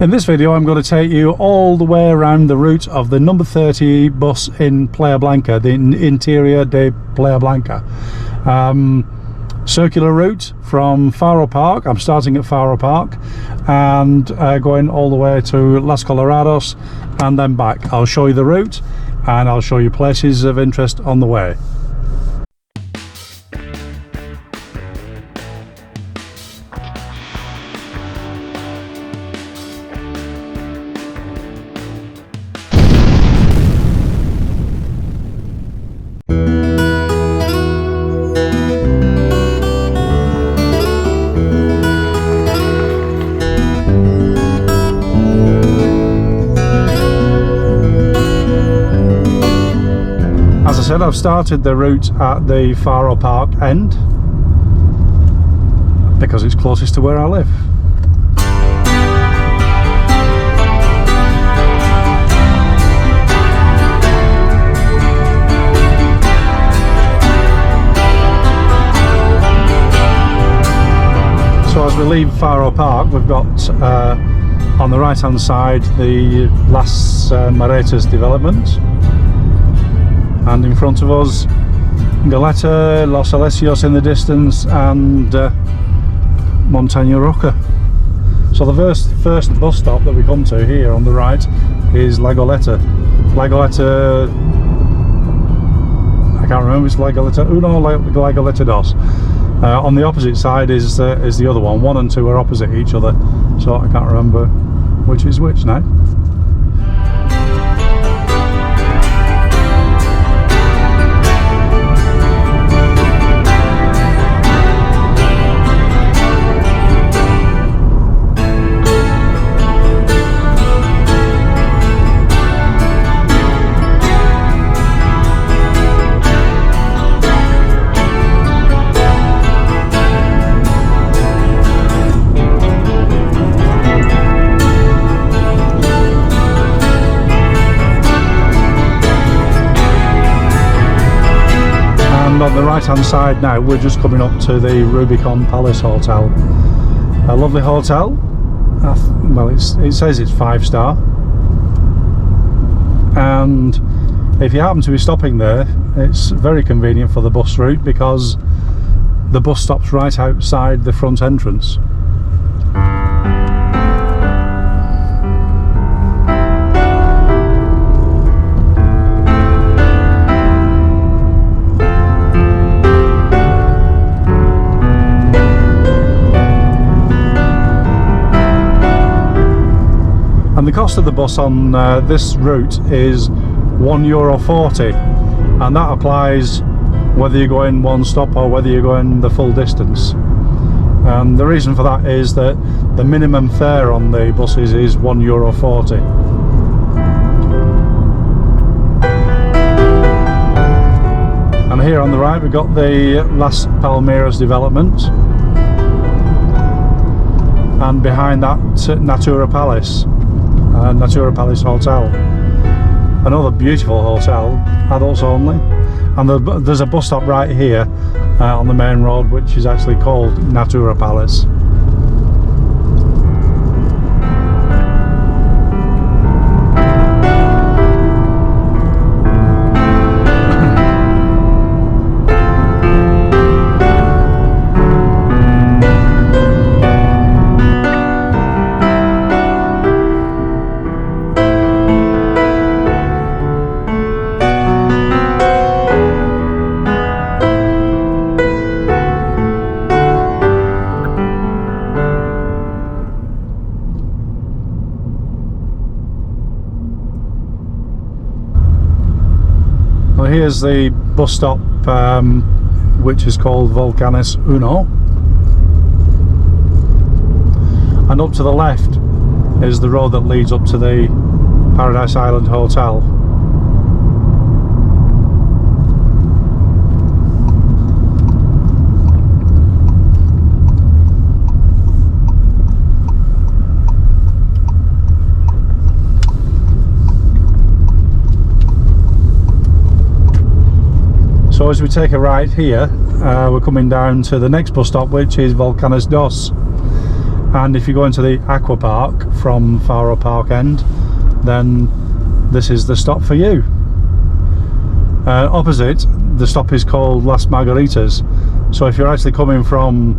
In this video I'm going to take you all the way around the route of the number 30 bus in Playa Blanca, the interior de Playa Blanca. Circular route from Faro Park. I'm starting at Faro Park and going all the way to Las Colorados and then back. I'll show you the route and I'll show you places of interest on the way. As I said, I've started the route at the Faro Park end because it's closest to where I live. So as we leave Faro Park, we've got on the right hand side the Las Maretas development. And in front of us, Goleta, Los Alesios in the distance, and Montaña Roca. So the first bus stop that we come to here on the right is La Goleta. La Goleta, I can't remember if it's La Goleta Uno or La Goleta Dos. On the opposite side is the other one. 1 and 2 are opposite each other, so I can't remember which is which now. On the right hand side now, we're just coming up to the Rubicon Palace Hotel. A lovely hotel. Well, it says it's 5-star, and if you happen to be stopping there, it's very convenient for the bus route because the bus stops right outside the front entrance. And the cost of the bus on this route is €1.40, and that applies whether you're going one stop or whether you're going the full distance. And the reason for that is that the minimum fare on the buses is €1.40. And here on the right we've got the Las Palmeras development, and behind that Natura Palace. Natura Palace Hotel, another beautiful hotel, adults only, and there's a bus stop right here on the main road which is actually called Natura Palace. Well, here's the bus stop which is called Volcanes Uno, and up to the left is the road that leads up to the Paradise Island Hotel. So as we take a right here, we're coming down to the next bus stop, which is Volcanes Dos. and if you go into the aqua park from Faro Park End, then this is the stop for you. Opposite, the stop is called Las Margaritas, so if you're actually coming from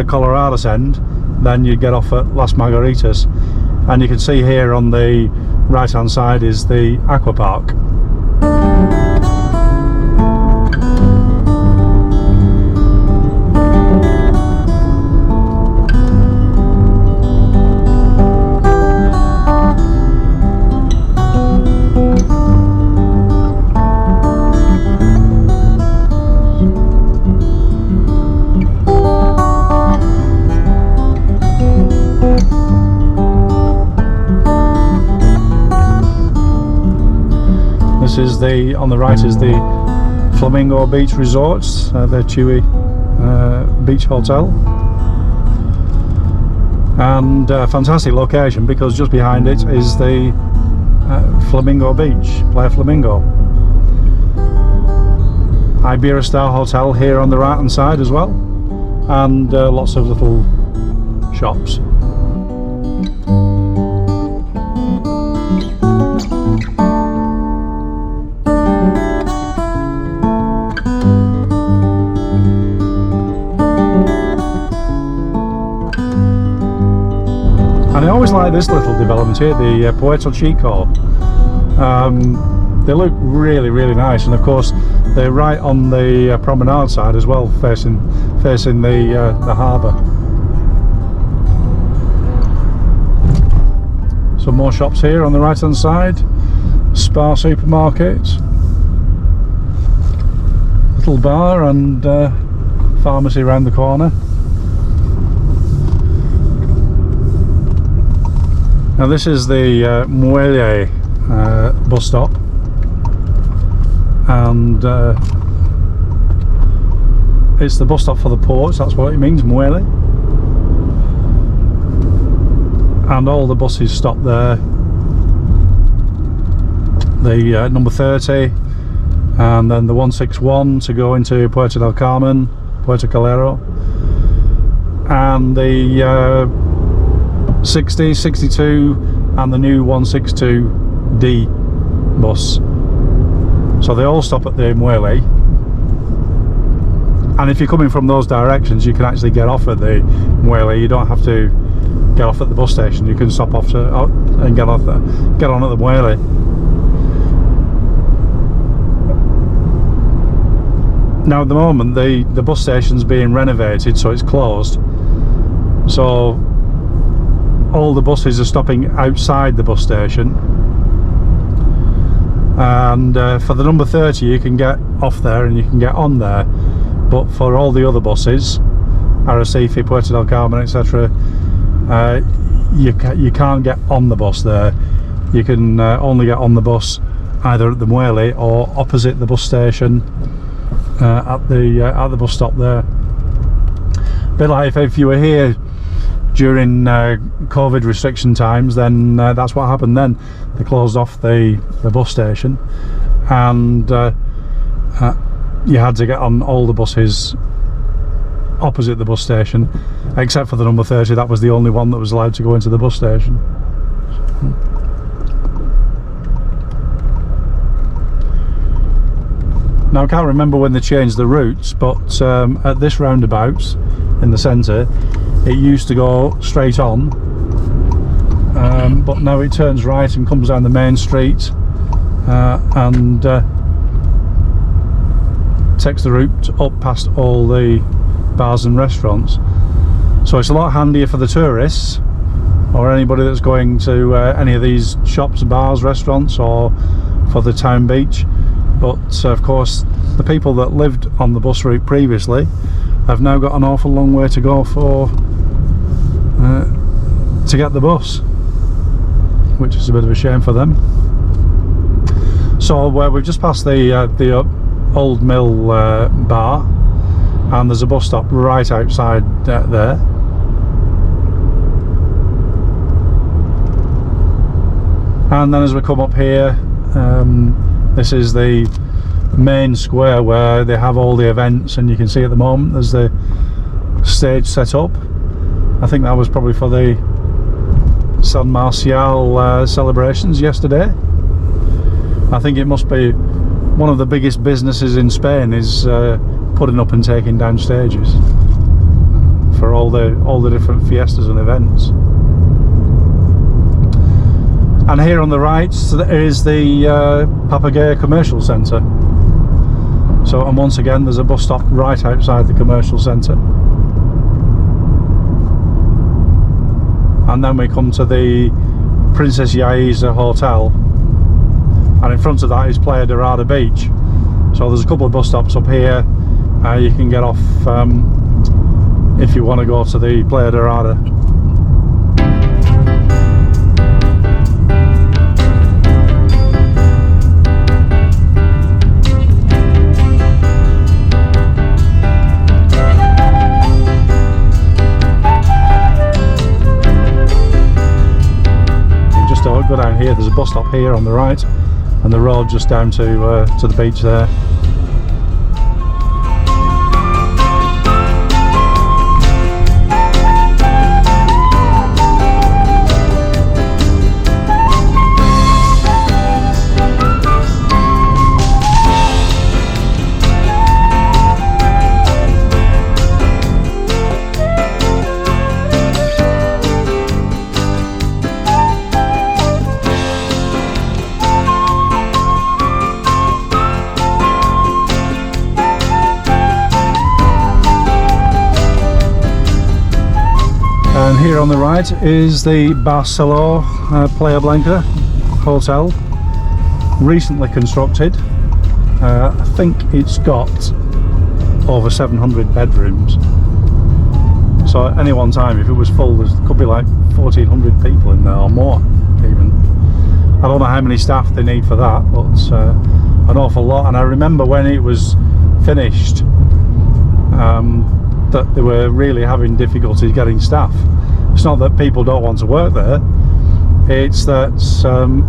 Colorado's End, then you get off at Las Margaritas, and you can see here on the right hand side is the aqua park. Is the on the right is the Flamingo Beach Resorts, the Chewy Beach Hotel, and fantastic location because just behind it is the Flamingo Beach, Playa Flamingo. Iberia Star Hotel here on the right hand side as well, and lots of little shops. And I always like this little development here, the Puerto Chico. They look really, really nice, and of course they're right on the promenade side as well, facing the harbour. Some more shops here on the right hand side. Spa supermarket, little bar, and pharmacy around the corner. Now this is the Muelle bus stop, and it's the bus stop for the ports, that's what it means, Muelle. And all the buses stop there. The number 30, and then the 161 to go into Puerto del Carmen, Puerto Calero, and the 60, 62, and the new 162D bus. So they all stop at the Muelle, and if you're coming from those directions, you can actually get off at the Muelle. You don't have to get off at the bus station. You can stop off and get on at the Muelle. Now at the moment the bus station's being renovated, so it's closed. So all the buses are stopping outside the bus station, and for the number 30 you can get off there and you can get on there, but for all the other buses, Arrecife, Puerto del Carmen, etc., you can't get on the bus there. You can only get on the bus either at the Muelle or opposite the bus station at the bus stop there. A bit like if you were here during COVID restriction times, then that's what happened then. They closed off the bus station, and you had to get on all the buses opposite the bus station, except for the number 30. That was the only one that was allowed to go into the bus station. Now I can't remember when they changed the routes, but at this roundabout in the centre, it used to go straight on, but now it turns right and comes down the main street and takes the route up past all the bars and restaurants. So it's a lot handier for the tourists or anybody that's going to any of these shops, bars, restaurants, or for the town beach. But of course the people that lived on the bus route previously have now got an awful long way to go for to get the bus, which is a bit of a shame for them. So we've just passed the Old Mill bar, and there's a bus stop right outside there. And then as we come up here, this is the main square where they have all the events, and you can see at the moment there's the stage set up, I think that was probably for the San Marcial celebrations yesterday. I think it must be one of the biggest businesses in Spain is putting up and taking down stages for all the different fiestas and events. And here on the right is the Papagayo Commercial Centre. So, and once again there's a bus stop right outside the commercial centre. And then we come to the Princess Yaiza Hotel, and in front of that is Playa Dorada Beach. So there's a couple of bus stops up here. You can get off if you want to go to the Playa Dorada. Go down here, there's a bus stop here on the right, and the road just down to the beach there. And here on the right is the Barceló Playa Blanca Hotel, recently constructed. I think it's got over 700 bedrooms. So at any one time, if it was full, there could be like 1,400 people in there or more even. I don't know how many staff they need for that, but an awful lot. And I remember when it was finished, that they were really having difficulty getting staff. It's not that people don't want to work there, it's that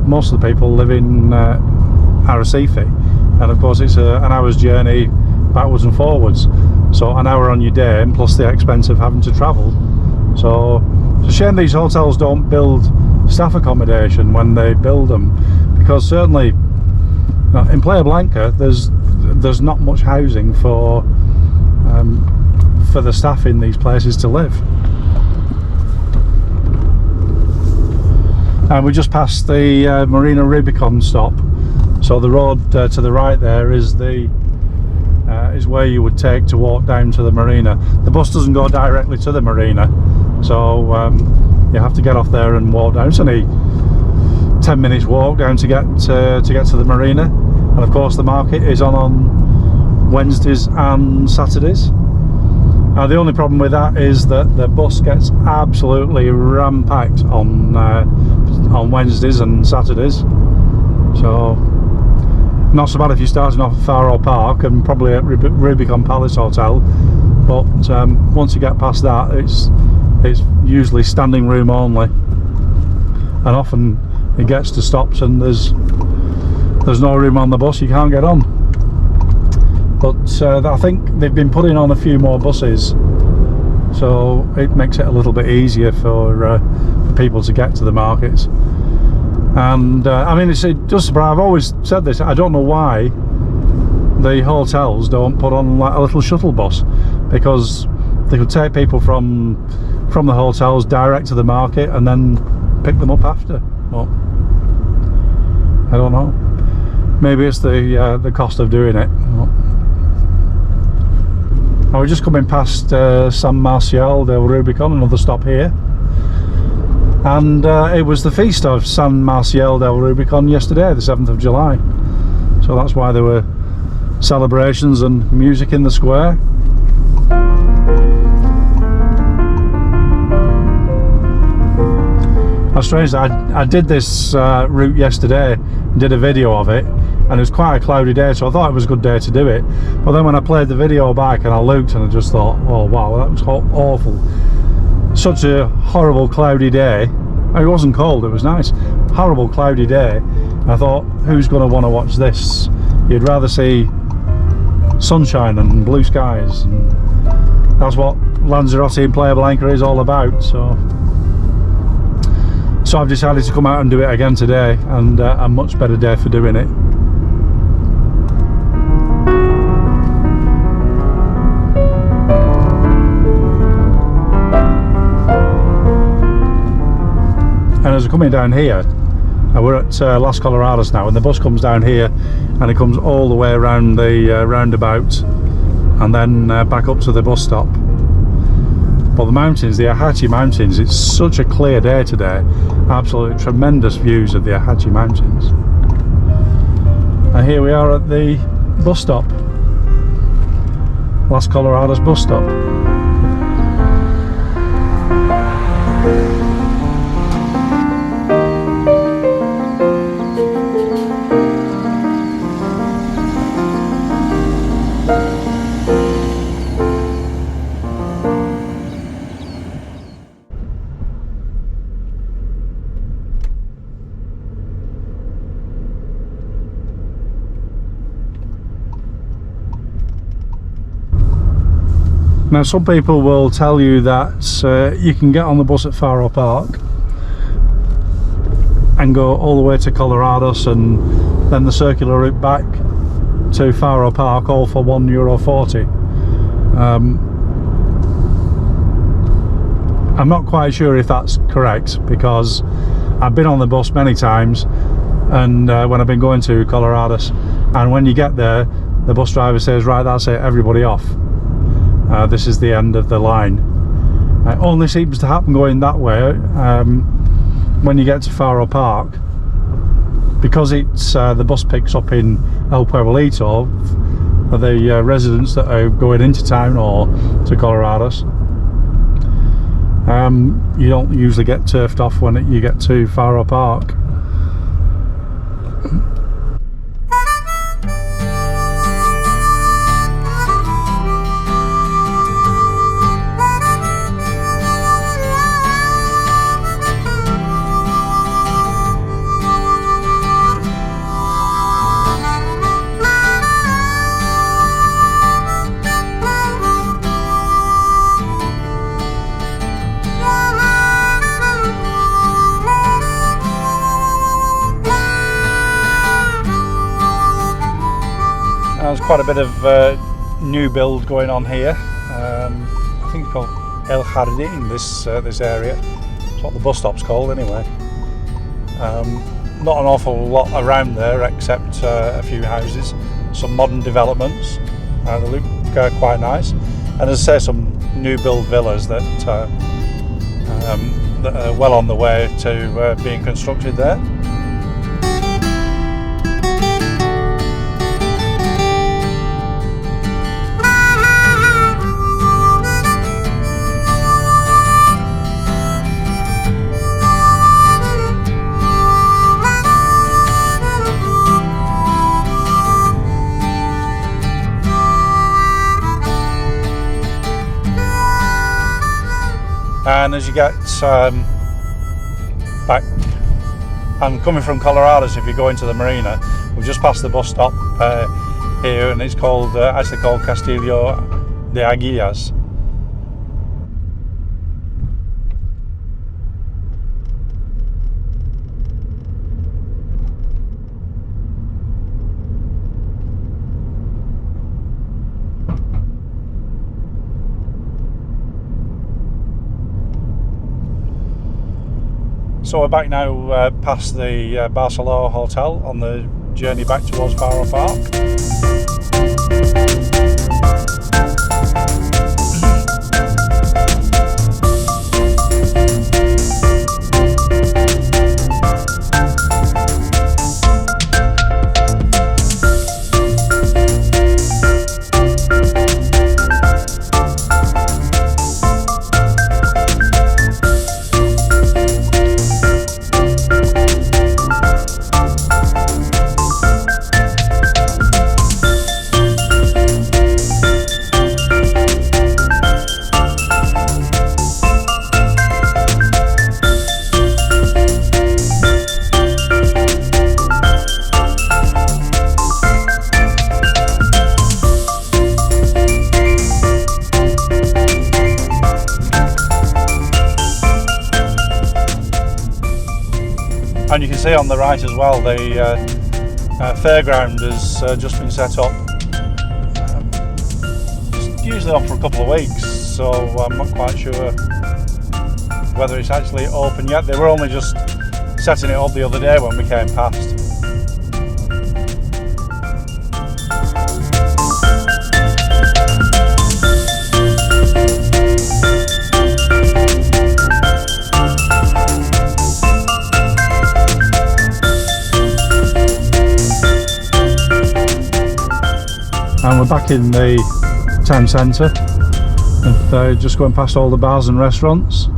most of the people live in Arrecife, and of course it's an hour's journey backwards and forwards, so an hour on your day and plus the expense of having to travel. So it's a shame these hotels don't build staff accommodation when they build them, because certainly in Playa Blanca there's not much housing for the staff in these places to live. And we just passed the Marina Rubicon stop, so the road to the right there is where you would take to walk down to the marina. The bus doesn't go directly to the marina, so you have to get off there and walk down. It's only 10 minutes walk down to get to the marina, and of course the market is on Wednesdays and Saturdays. The only problem with that is that the bus gets absolutely ram-packed on Wednesdays and Saturdays. So not so bad if you're starting off at Faro Park and probably at Rubicon Palace Hotel, but once you get past that, it's usually standing room only, and often it gets to stops and there's no room on the bus, you can't get on. But I think they've been putting on a few more buses, so it makes it a little bit easier for people to get to the markets. And I mean, it does surprise. I've always said this, I don't know why the hotels don't put on like a little shuttle bus, because they could take people from the hotels direct to the market and then pick them up after. Well, I don't know, maybe it's the cost of doing it. We're just coming past San Marcial del Rubicon, another stop here, and it was the feast of San Marcial del Rubicon yesterday, the 7th of July, so that's why there were celebrations and music in the square. How strange that I did this route yesterday and did a video of it, and it was quite a cloudy day, so I thought it was a good day to do it. But then when I played the video back and I looked, and I just thought, oh wow, that was awful. Such a horrible cloudy day. It wasn't cold, it was nice. Horrible cloudy day. And I thought, who's going to want to watch this? You'd rather see sunshine and blue skies, and that's what Lanzarote and Playa Blanca is all about. So I've decided to come out and do it again today, and a much better day for doing it. And as we're coming down here, we're at Las Coloradas now, and the bus comes down here and it comes all the way around the roundabout and then back up to the bus stop. But the mountains, the Ahachi Mountains, it's such a clear day today. Absolutely tremendous views of the Ahachi Mountains. And here we are at the bus stop, Las Coloradas bus stop. Now, some people will tell you that you can get on the bus at Faro Park and go all the way to Colorados and then the circular route back to Faro Park, all for €1.40. I'm not quite sure if that's correct, because I've been on the bus many times, and when I've been going to Colorados, and when you get there, the bus driver says, right, that's it, everybody off. This is the end of the line. It only seems to happen going that way when you get to Faro Park, because it's the bus picks up in El Pueblito for the residents that are going into town or to Colorados. You don't usually get turfed off when you get to Faro Park. There's quite a bit of new build going on here. I think it's called El Jardín, this area. That's what the bus stop's called anyway. Not an awful lot around there except a few houses, some modern developments. They look quite nice, and as I say, some new build villas that are well on the way to being constructed there. And as you get back, I'm coming from Colorados. If you go into the marina, we've just passed the bus stop here, and it's called actually called Castillo de Aguilas. So we're back now past the Barcelona Hotel on the journey back towards Faro Park. can see on the right as well, the fairground has just been set up. It's usually on for a couple of weeks, so I'm not quite sure whether it's actually open yet. They were only just setting it up the other day when we came past. And we're back in the town centre, and just going past all the bars and restaurants.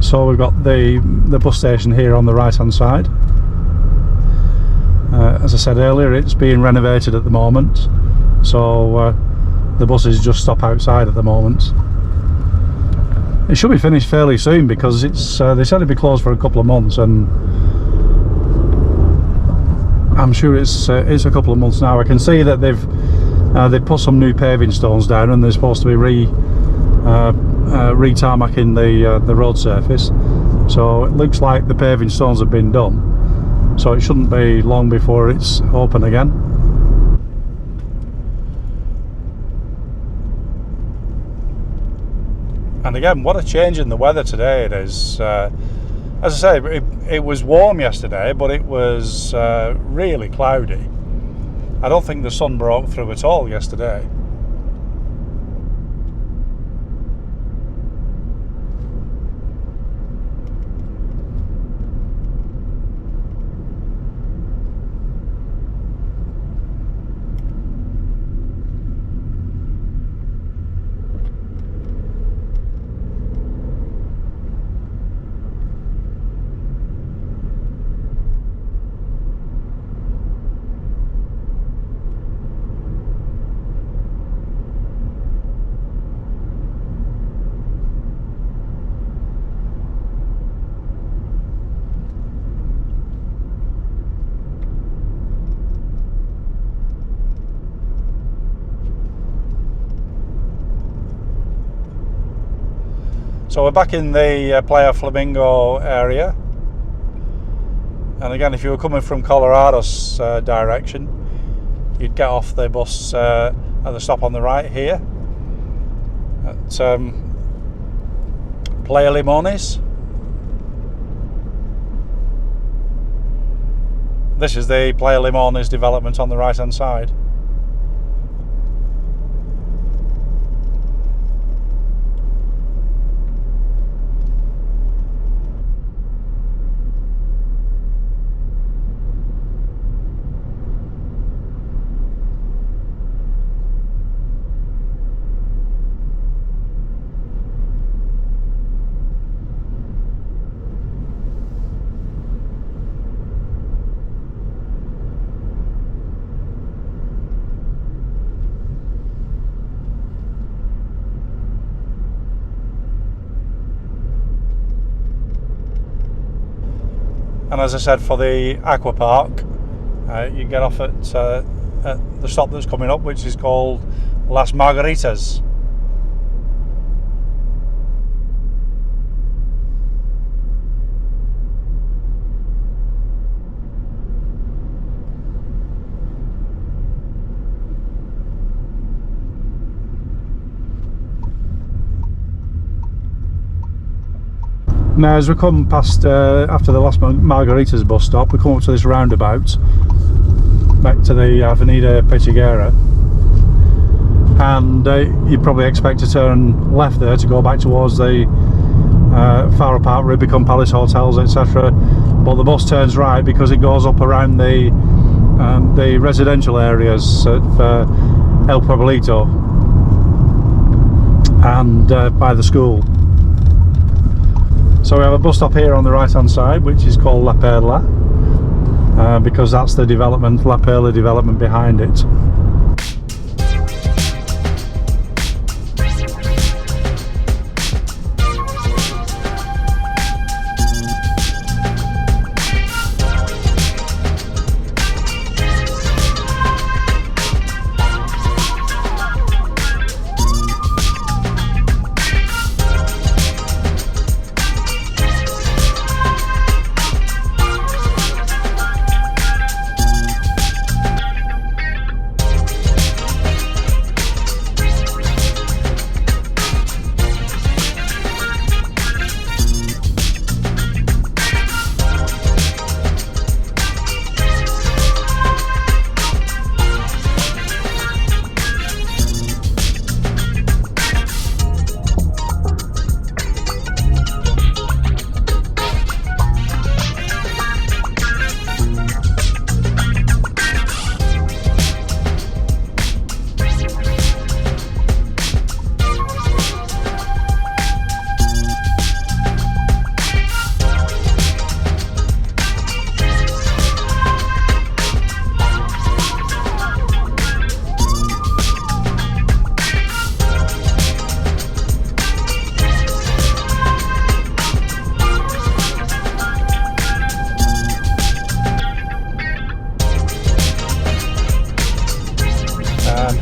So we've got the bus station here on the right hand side. As I said earlier, it's being renovated at the moment, so the buses just stop outside at the moment. It should be finished fairly soon because it's they said it'd be closed for a couple of months, and I'm sure it's a couple of months now. I can see that they've put some new paving stones down, and they're supposed to be re-tarmacking the road surface, so it looks like the paving stones have been done, so it shouldn't be long before it's open again. And again, what a change in the weather today it is. As I say, it was warm yesterday, but it was really cloudy. I don't think the sun broke through at all yesterday. So we're back in the Playa Flamingo area, and again, if you were coming from Colorado's direction, you'd get off the bus at the stop on the right here at Playa Limones. This is the Playa Limones development on the right hand side. And as I said, for the aqua park, you get off at the stop that's coming up, which is called Las Margaritas. Now, as we come past after the Las Margaritas bus stop, we come up to this roundabout back to the Avenida Pechiguera, and you'd probably expect to turn left there to go back towards the far apart Rubicon Palace hotels, etc. But the bus turns right because it goes up around the residential areas of El Pueblito and by the school. So we have a bus stop here on the right hand side, which is called La Perla, because that's the development, La Perla development behind it.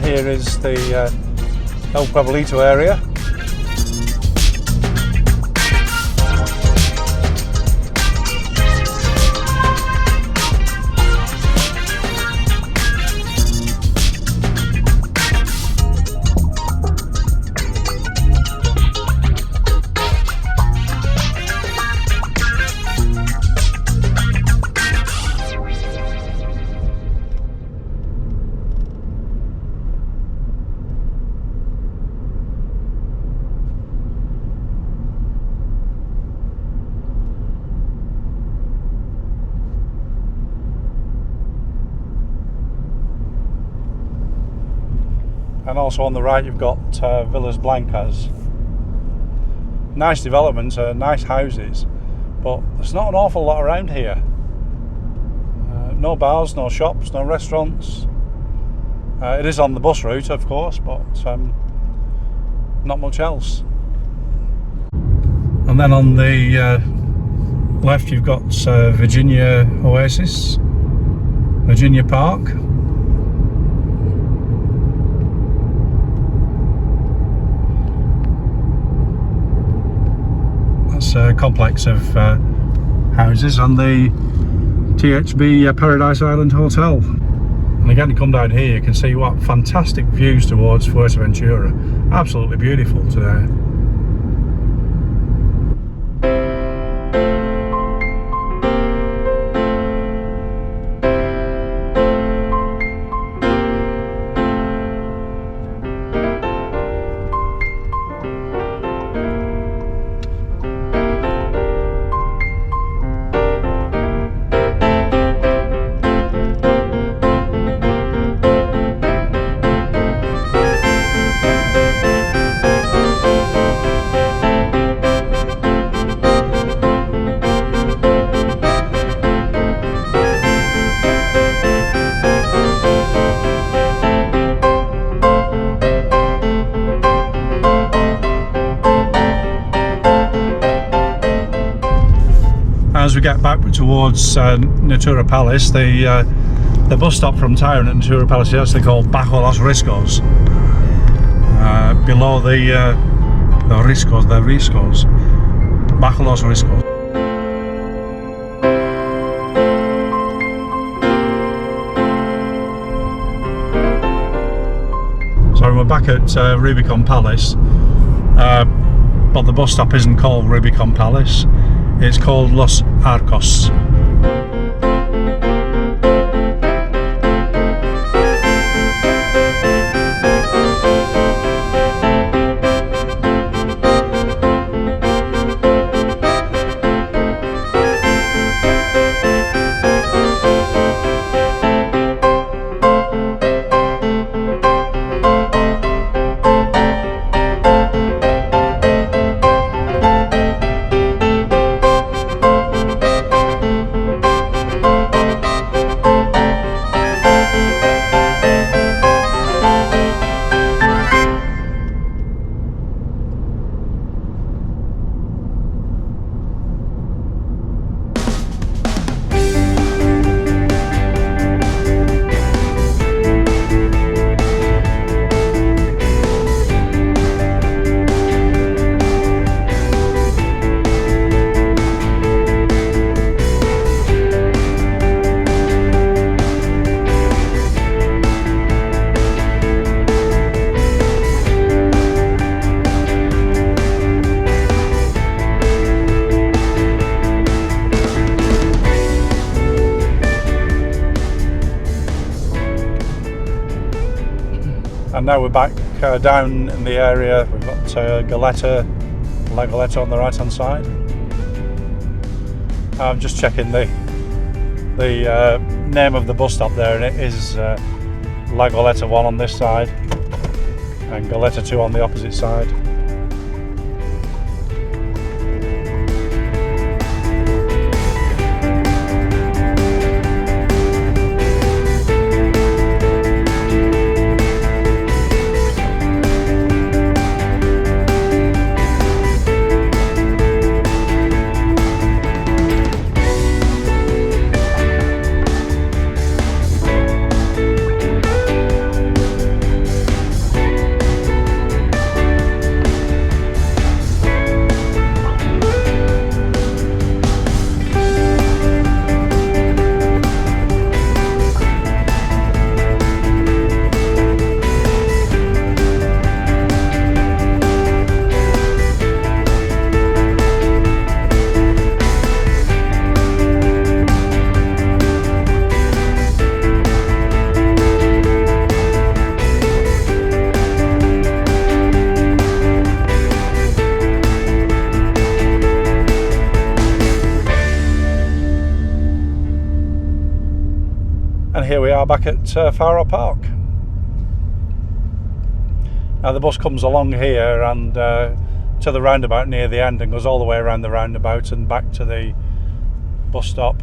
Here is the El Pueblito area. And also on the right you've got Villas Blancas. Nice developments, nice houses, but there's not an awful lot around here. No bars, no shops, no restaurants. It is on the bus route, of course, but not much else. And then on the left you've got Virginia Oasis, Virginia Park. That's a complex of houses, and the THB Paradise Island Hotel. And again, to come down here you can see what fantastic views towards Fuerteventura. Absolutely beautiful today. as we get back towards Natura Palace, the bus stop from Tyrant at Natura Palace is actually called Bajo los Riscos. Below the Riscos, Bajo los Riscos. So we're back at Rubicon Palace, but the bus stop isn't called Rubicon Palace, it's called Los Arcos. And now we're back down in the area. We've got La Goleta on the right hand side. I'm just checking the name of the bus stop there, and it is La Goleta 1 on this side and Goleta 2 on the opposite side. And here we are back at Faro Park. Now the bus comes along here and to the roundabout near the end and goes all the way around the roundabout and back to the bus stop.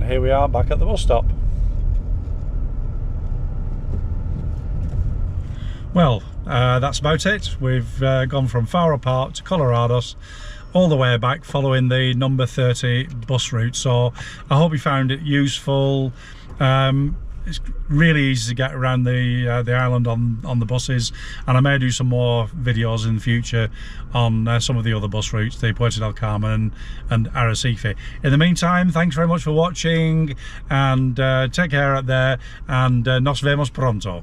Here we are back at the bus stop. Well, that's about it. We've gone from Faro Park to Colorados, all the way back following the number 30 bus route. So I hope you found it useful. It's really easy to get around the island on the buses, and I may do some more videos in the future on some of the other bus routes, the Puerto del Carmen and Arrecife. In the meantime, thanks very much for watching, and take care out there, and nos vemos pronto.